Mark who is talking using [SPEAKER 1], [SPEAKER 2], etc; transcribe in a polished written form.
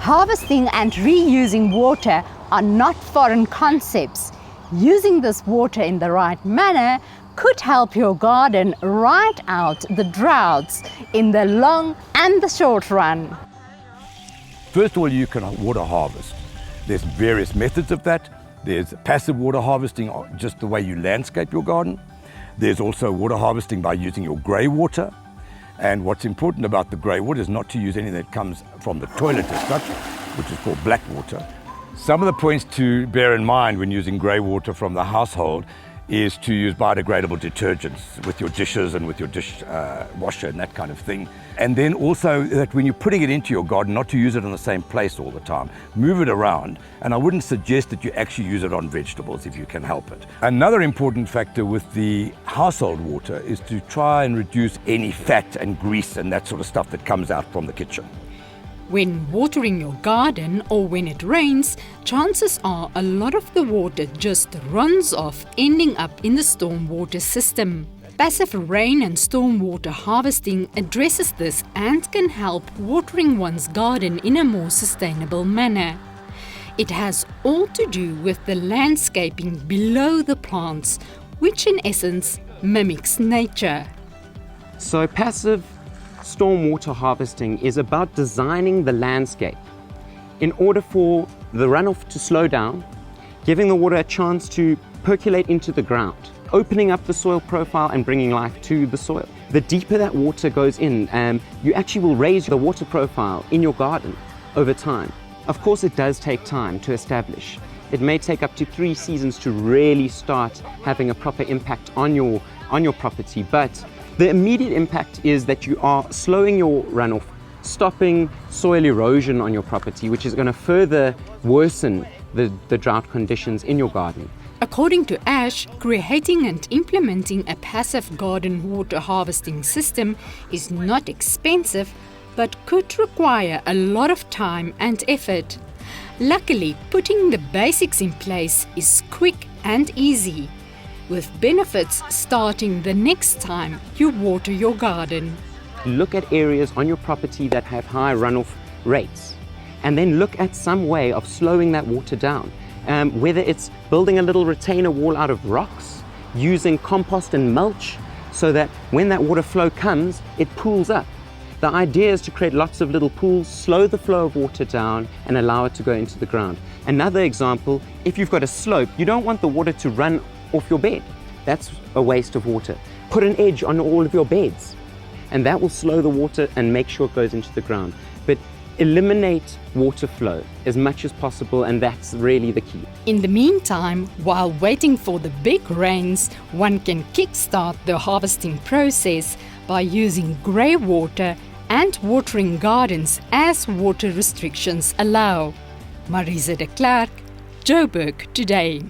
[SPEAKER 1] Harvesting and reusing water are not foreign concepts. Using this water in the right manner could help your garden ride out the droughts in the long and the short run.
[SPEAKER 2] First of all, you can water harvest. There's various methods of that. There's passive water harvesting, just the way you landscape your garden. There's also water harvesting by using your grey water. And what's important about the grey water is not to use anything that comes from the toilet as such, which is called black water. Some of the points to bear in mind when using grey water from the household is to use biodegradable detergents with your dishes and with your dish washer and that kind of thing. And then also that when you're putting it into your garden, not to use it in the same place all the time. Move it around, and I wouldn't suggest that you actually use it on vegetables if you can help it. Another important factor with the household water is to try and reduce any fat and grease and that sort of stuff that comes out from the kitchen.
[SPEAKER 3] When watering your garden or when it rains, chances are a lot of the water just runs off, ending up in the stormwater system. Passive rain and stormwater harvesting addresses this and can help watering one's garden in a more sustainable manner. It has all to do with the landscaping below the plants, which in essence mimics nature.
[SPEAKER 4] So passive stormwater harvesting is about designing the landscape in order for the runoff to slow down, giving the water a chance to percolate into the ground, opening up the soil profile and bringing life to the soil. The deeper that water goes in, you actually will raise the water profile in your garden over time. Of course, it does take time to establish. It may take up to 3 seasons to really start having a proper impact on your property, but the immediate impact is that you are slowing your runoff, stopping soil erosion on your property, which is going to further worsen the drought conditions in your garden.
[SPEAKER 3] According to Ash, creating and implementing a passive garden water harvesting system is not expensive, but could require a lot of time and effort. Luckily, putting the basics in place is quick and easy, with benefits starting the next time you water your garden.
[SPEAKER 4] Look at areas on your property that have high runoff rates, and then look at some way of slowing that water down. Whether it's building a little retainer wall out of rocks, using compost and mulch so that when that water flow comes, it pools up. The idea is to create lots of little pools, slow the flow of water down and allow it to go into the ground. Another example, if you've got a slope, you don't want the water to run off your bed. That's a waste of water. Put an edge on all of your beds, and that will slow the water and make sure it goes into the ground. But eliminate water flow as much as possible, and that's really the key.
[SPEAKER 3] In the meantime, while waiting for the big rains, one can kickstart the harvesting process by using grey water and watering gardens as water restrictions allow. Marisa de Klerk, Joburg Today.